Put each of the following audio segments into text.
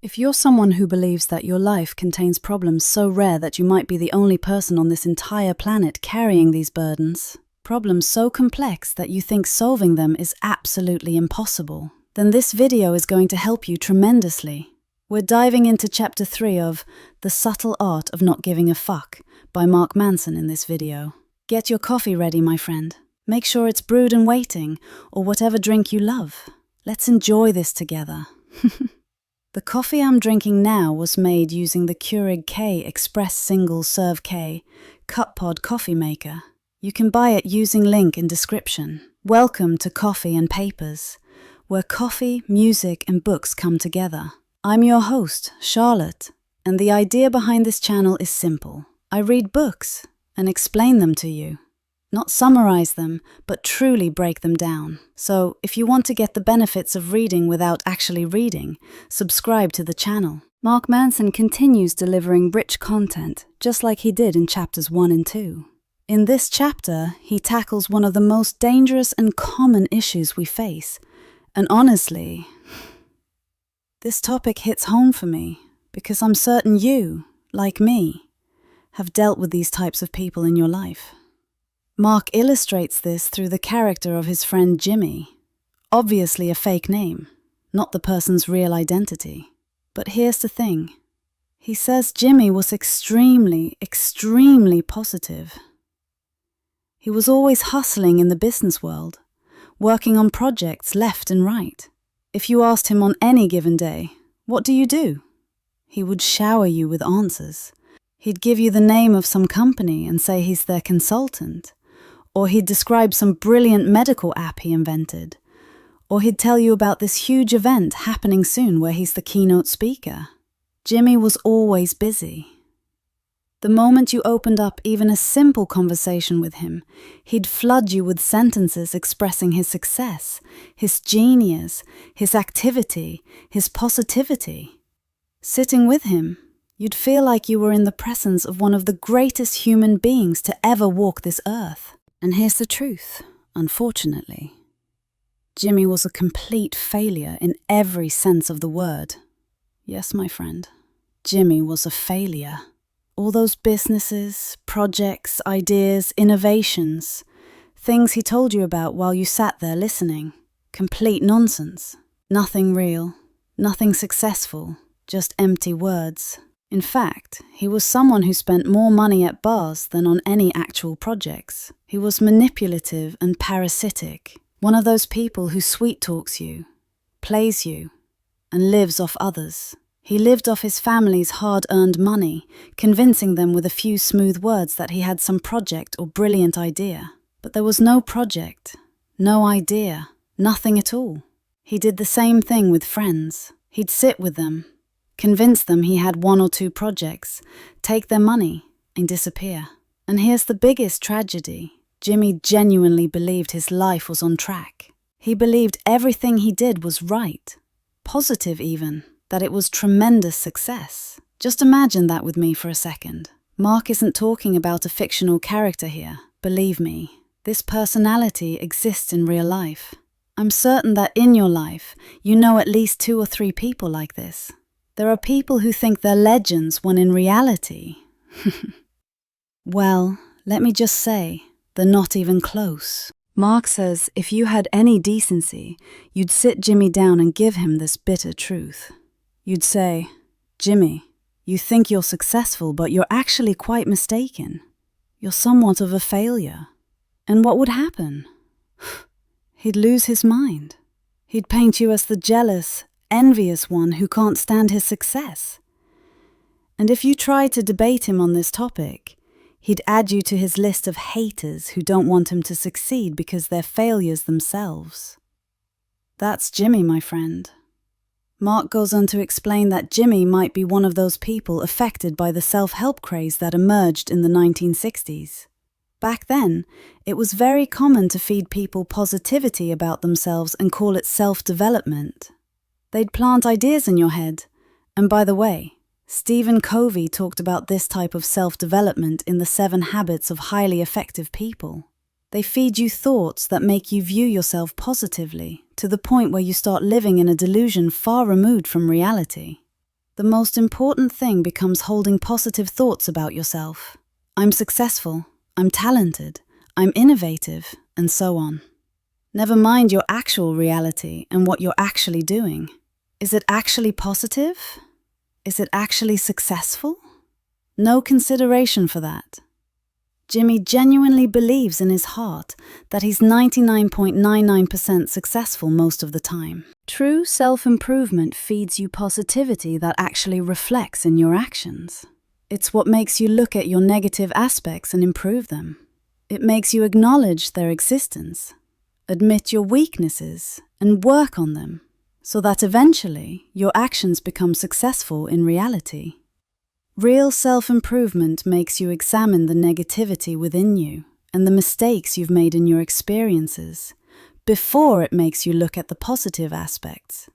If you're someone who believes that your life contains problems so rare that you might be the only person on this entire planet carrying these burdens, problems so complex that you think solving them is absolutely impossible, then this video is going to help you tremendously. We're diving into Chapter 3 of The Subtle Art of Not Giving a Fuck by Mark Manson in this video. Get your coffee ready, my friend. Make sure it's brewed and waiting, or whatever drink you love. Let's enjoy this together. The coffee I'm drinking now was made using the Keurig K Express Single Serve K Cup Pod coffee maker. You can buy it using link in description. Welcome to Coffee and Papers, where coffee, music and books come together. I'm your host, Charlotte, and the idea behind this channel is simple. I read books and explain them to you. Not summarize them, but truly break them down. So, if you want to get the benefits of reading without actually reading, subscribe to the channel. Mark Manson continues delivering rich content, just like he did in chapters 1 and 2. In this chapter, he tackles one of the most dangerous and common issues we face. And honestly, this topic hits home for me, because I'm certain you, like me, have dealt with these types of people in your life. Mark illustrates this through the character of his friend Jimmy, obviously a fake name, not the person's real identity. But here's the thing. He says Jimmy was extremely positive. He was always hustling in the business world, working on projects left and right. If you asked him on any given day, "What do you do?" he would shower you with answers. He'd give you the name of some company and say he's their consultant. Or he'd describe some brilliant medical app he invented. Or he'd tell you about this huge event happening soon where he's the keynote speaker. Jimmy was always busy. The moment you opened up even a simple conversation with him, he'd flood you with sentences expressing his success, his genius, his activity, his positivity. Sitting with him, you'd feel like you were in the presence of one of the greatest human beings to ever walk this earth. And here's the truth, unfortunately. Jimmy was a complete failure in every sense of the word. Yes, my friend, Jimmy was a failure. All those businesses, projects, ideas, innovations, things he told you about while you sat there listening. Complete nonsense. Nothing real, nothing successful, just empty words. In fact, he was someone who spent more money at bars than on any actual projects. He was manipulative and parasitic, one of those people who sweet-talks you, plays you, and lives off others. He lived off his family's hard-earned money, convincing them with a few smooth words that he had some project or brilliant idea. But there was no project, no idea, nothing at all. He did the same thing with friends. He'd sit with them, convince them he had 1 or 2 projects, take their money, and disappear. And here's the biggest tragedy. Jimmy genuinely believed his life was on track. He believed everything he did was right, positive even, that it was tremendous success. Just imagine that with me for a second. Mark isn't talking about a fictional character here. Believe me, this personality exists in real life. I'm certain that in your life, you know at least 2 or 3 people like this. There are people who think they're legends when in reality, well, let me just say, they're not even close. Mark says if you had any decency, you'd sit Jimmy down and give him this bitter truth. You'd say, "Jimmy, you think you're successful, but you're actually quite mistaken. You're somewhat of a failure." And what would happen? He'd lose his mind. He'd paint you as the jealous, envious one who can't stand his success. And if you tried to debate him on this topic, he'd add you to his list of haters who don't want him to succeed because they're failures themselves. That's Jimmy, my friend. Mark goes on to explain that Jimmy might be one of those people affected by the self-help craze that emerged in the 1960s. Back then, it was very common to feed people positivity about themselves and call it self-development. They'd plant ideas in your head. And by the way, Stephen Covey talked about this type of self-development in the 7 Habits of Highly Effective People. They feed you thoughts that make you view yourself positively, to the point where you start living in a delusion far removed from reality. The most important thing becomes holding positive thoughts about yourself. I'm successful, I'm talented, I'm innovative, and so on. Never mind your actual reality and what you're actually doing. Is it actually positive? Is it actually successful? No consideration for that. Jimmy genuinely believes in his heart that he's 99.99% successful most of the time. True self-improvement feeds you positivity that actually reflects in your actions. It's what makes you look at your negative aspects and improve them. It makes you acknowledge their existence, admit your weaknesses, and work on them, so that eventually your actions become successful in reality. Real self-improvement makes you examine the negativity within you and the mistakes you've made in your experiences before it makes you look at the positive aspects.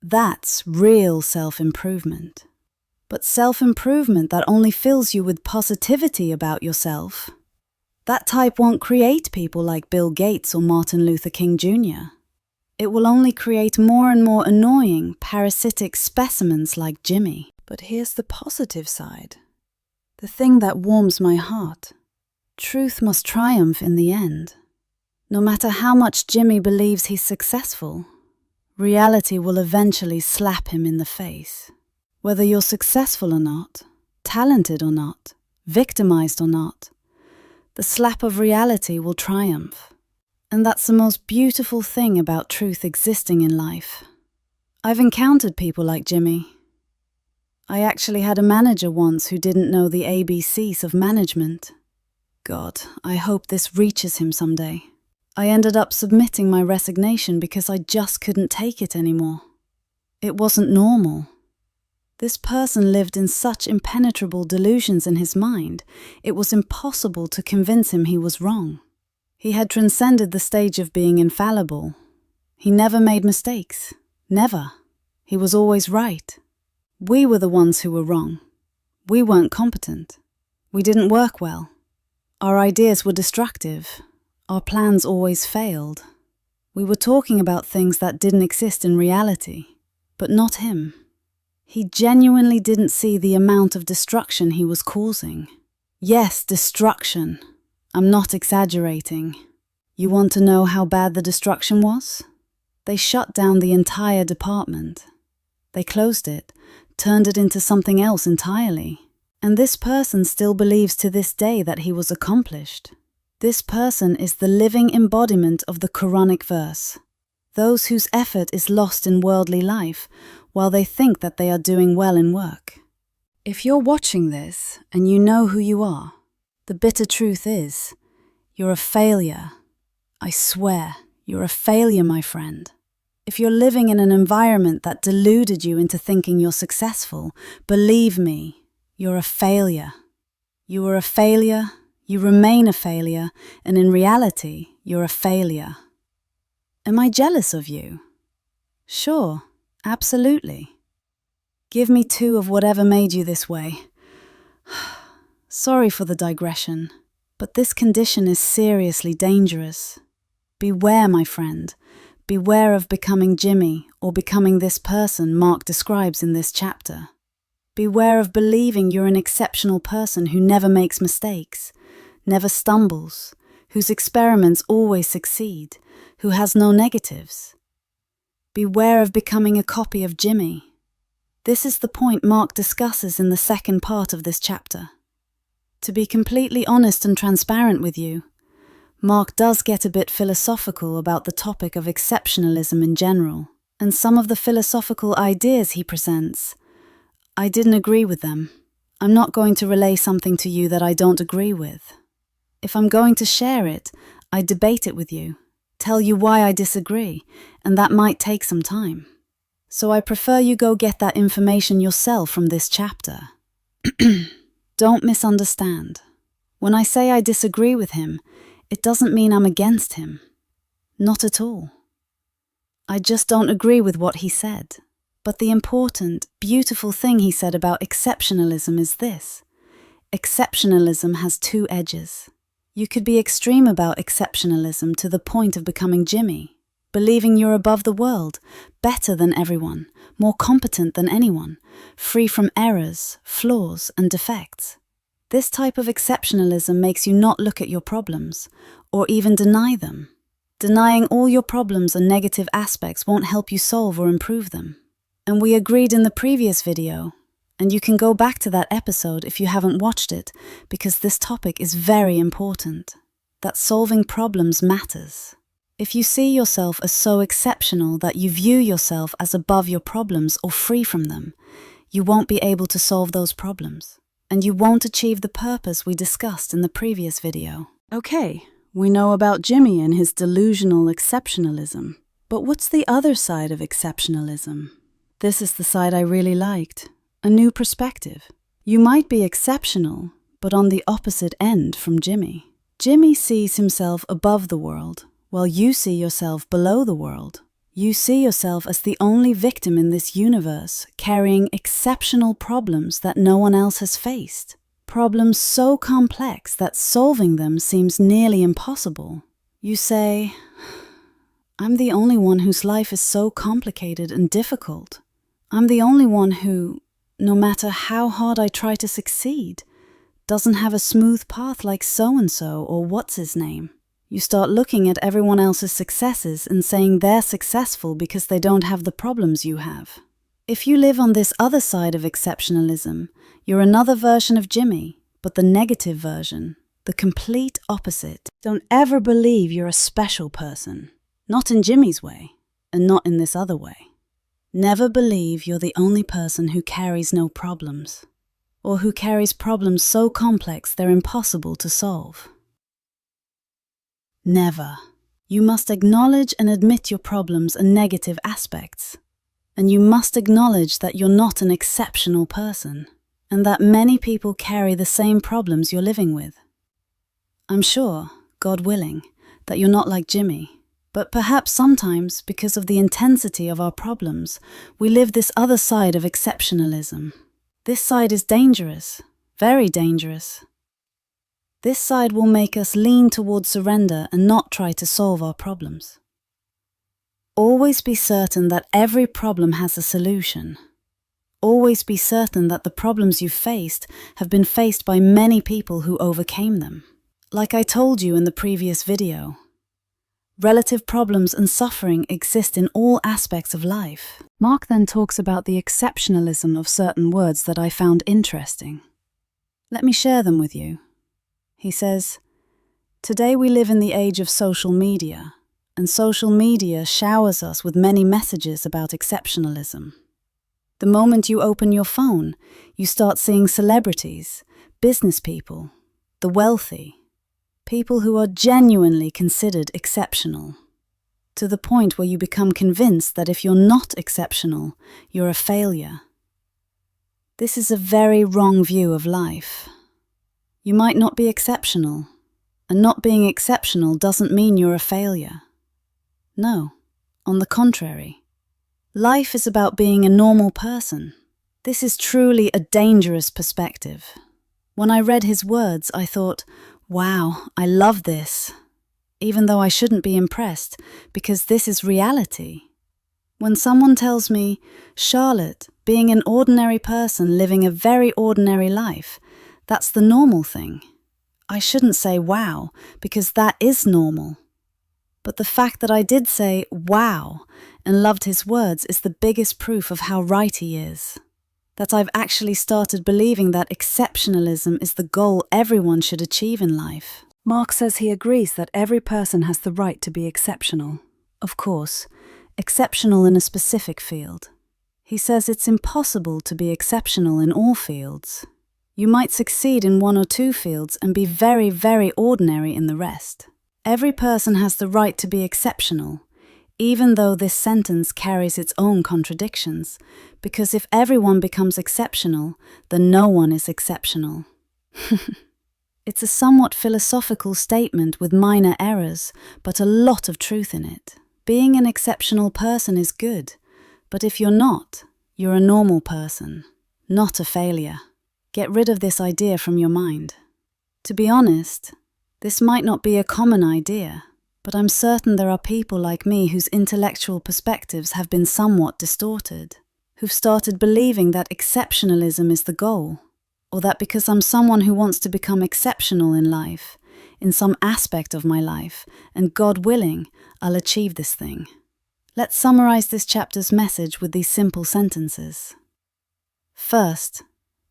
That's real self-improvement. But self-improvement that only fills you with positivity about yourself, that type won't create people like Bill Gates or Martin Luther King Jr. It will only create more and more annoying, parasitic specimens like Jimmy. But here's the positive side. The thing that warms my heart. Truth must triumph in the end. No matter how much Jimmy believes he's successful, reality will eventually slap him in the face. Whether you're successful or not, talented or not, victimized or not, the slap of reality will triumph. And that's the most beautiful thing about truth existing in life. I've encountered people like Jimmy. I actually had a manager once who didn't know the ABCs of management. God, I hope this reaches him someday. I ended up submitting my resignation because I just couldn't take it anymore. It wasn't normal. This person lived in such impenetrable delusions in his mind, it was impossible to convince him he was wrong. He had transcended the stage of being infallible. He never made mistakes. Never. He was always right. We were the ones who were wrong. We weren't competent. We didn't work well. Our ideas were destructive. Our plans always failed. We were talking about things that didn't exist in reality, but not him. He genuinely didn't see the amount of destruction he was causing. Yes, destruction. I'm not exaggerating. You want to know how bad the destruction was? They shut down the entire department. They closed it, turned it into something else entirely. And this person still believes to this day that he was accomplished. This person is the living embodiment of the Quranic verse. Those whose effort is lost in worldly life, while they think that they are doing well in work. If you're watching this, and you know who you are, the bitter truth is, you're a failure. I swear, you're a failure, my friend. If you're living in an environment that deluded you into thinking you're successful, believe me, you're a failure. You were a failure, you remain a failure, and in reality, you're a failure. Am I jealous of you? Sure, absolutely. Give me 2 of whatever made you this way. Sorry for the digression, but this condition is seriously dangerous. Beware, my friend. Beware of becoming Jimmy or becoming this person Mark describes in this chapter. Beware of believing you're an exceptional person who never makes mistakes, never stumbles, whose experiments always succeed, who has no negatives. Beware of becoming a copy of Jimmy. This is the point Mark discusses in the second part of this chapter. To be completely honest and transparent with you, Mark does get a bit philosophical about the topic of exceptionalism in general, and some of the philosophical ideas he presents. I didn't agree with them. I'm not going to relay something to you that I don't agree with. If I'm going to share it, I debate it with you, tell you why I disagree, and that might take some time. So I prefer you go get that information yourself from this chapter. Don't misunderstand. When I say I disagree with him, it doesn't mean I'm against him. Not at all. I just don't agree with what he said. But the important, beautiful thing he said about exceptionalism is this. Exceptionalism has 2 edges. You could be extreme about exceptionalism to the point of becoming Jimmy, believing you're above the world, better than everyone, more competent than anyone, free from errors, flaws, and defects. This type of exceptionalism makes you not look at your problems, or even deny them. Denying all your problems and negative aspects won't help you solve or improve them. And we agreed in the previous video, and you can go back to that episode if you haven't watched it, because this topic is very important, that solving problems matters. If you see yourself as so exceptional that you view yourself as above your problems or free from them, you won't be able to solve those problems, and you won't achieve the purpose we discussed in the previous video. Okay, we know about Jimmy and his delusional exceptionalism, but what's the other side of exceptionalism? This is the side I really liked, a new perspective. You might be exceptional, but on the opposite end from Jimmy. Jimmy sees himself above the world, while you see yourself below the world. You see yourself as the only victim in this universe, carrying exceptional problems that no one else has faced. Problems so complex that solving them seems nearly impossible. You say, I'm the only one whose life is so complicated and difficult. I'm the only one who, no matter how hard I try to succeed, doesn't have a smooth path like so-and-so or what's his name. You start looking at everyone else's successes and saying they're successful because they don't have the problems you have. If you live on this other side of exceptionalism, you're another version of Jimmy, but the negative version, the complete opposite. Don't ever believe you're a special person. Not in Jimmy's way, and not in this other way. Never believe you're the only person who carries no problems, or who carries problems so complex they're impossible to solve. Never. You must acknowledge and admit your problems and negative aspects. And you must acknowledge that you're not an exceptional person, and that many people carry the same problems you're living with. I'm sure, God willing, that you're not like Jimmy, but perhaps sometimes, because of the intensity of our problems, we live this other side of exceptionalism. This side is dangerous, very dangerous. This side will make us lean toward surrender and not try to solve our problems. Always be certain that every problem has a solution. Always be certain that the problems you've faced have been faced by many people who overcame them. Like I told you in the previous video, relative problems and suffering exist in all aspects of life. Mark then talks about the exceptionalism of certain words that I found interesting. Let me share them with you. He says, today we live in the age of social media, and social media showers us with many messages about exceptionalism. The moment you open your phone, you start seeing celebrities, business people, the wealthy, people who are genuinely considered exceptional, to the point where you become convinced that if you're not exceptional, you're a failure. This is a very wrong view of life. You might not be exceptional, and not being exceptional doesn't mean you're a failure. No, on the contrary. Life is about being a normal person. This is truly a dangerous perspective. When I read his words, I thought, wow, I love this. Even though I shouldn't be impressed, because this is reality. When someone tells me, Charlotte, being an ordinary person living a very ordinary life, that's the normal thing. I shouldn't say wow, because that is normal. But the fact that I did say wow and loved his words is the biggest proof of how right he is. That I've actually started believing that exceptionalism is the goal everyone should achieve in life. Mark says he agrees that every person has the right to be exceptional. Of course, exceptional in a specific field. He says it's impossible to be exceptional in all fields. You might succeed in one or two fields and be very, very ordinary in the rest. Every person has the right to be exceptional, even though this sentence carries its own contradictions, because if everyone becomes exceptional, then no one is exceptional. It's a somewhat philosophical statement with minor errors, but a lot of truth in it. Being an exceptional person is good, but if you're not, you're a normal person, not a failure. Get rid of this idea from your mind. To be honest, this might not be a common idea, but I'm certain there are people like me whose intellectual perspectives have been somewhat distorted. who've started believing that exceptionalism is the goal, or that because I'm someone who wants to become exceptional in life, in some aspect of my life, and God willing, I'll achieve this thing. Let's summarize this chapter's message with these simple sentences. First,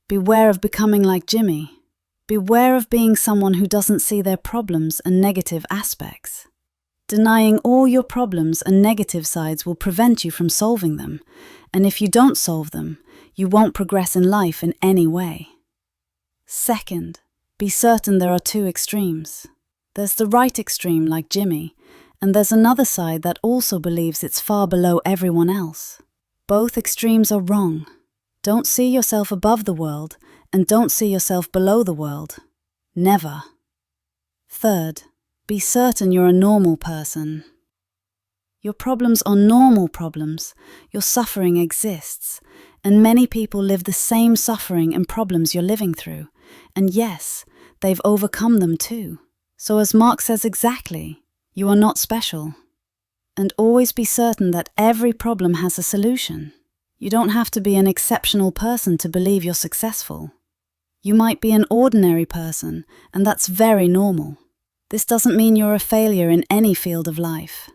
beware of becoming like Jimmy. Beware of being someone who doesn't see their problems and negative aspects. Denying all your problems and negative sides will prevent you from solving them, and if you don't solve them, you won't progress in life in any way. Second, be certain there are two extremes. There's the right extreme like Jimmy, and there's another side that also believes it's far below everyone else. Both extremes are wrong. Don't see yourself above the world, and don't see yourself below the world. Never. Third, be certain you're a normal person. Your problems are normal problems. Your suffering exists, and many people live the same suffering and problems you're living through. And yes, they've overcome them too. So as Mark says exactly, you are not special. And always be certain that every problem has a solution. You don't have to be an exceptional person to believe you're successful. You might be an ordinary person, and that's very normal. This doesn't mean you're a failure in any field of life.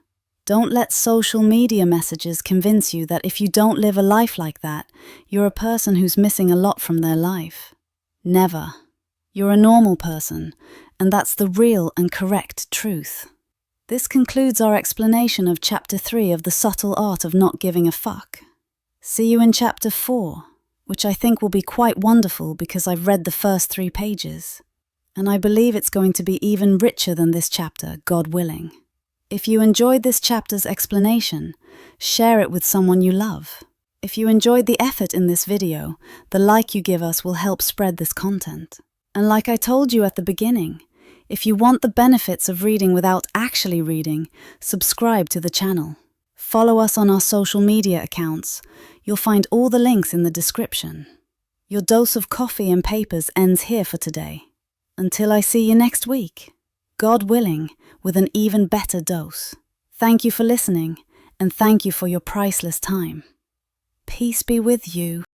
Don't let social media messages convince you that if you don't live a life like that, you're a person who's missing a lot from their life. Never. You're a normal person, and that's the real and correct truth. This concludes our explanation of Chapter 3 of The Subtle Art of Not Giving a Fuck. See you in Chapter 4, which I think will be quite wonderful because I've read the first 3 pages. And I believe it's going to be even richer than this chapter, God willing. If you enjoyed this chapter's explanation, share it with someone you love. If you enjoyed the effort in this video, the like you give us will help spread this content. And like I told you at the beginning, if you want the benefits of reading without actually reading, subscribe to the channel. Follow us on our social media accounts. You'll find all the links in the description. Your dose of coffee and papers ends here for today. Until I see you next week, God willing, with an even better dose. Thank you for listening, and thank you for your priceless time. Peace be with you.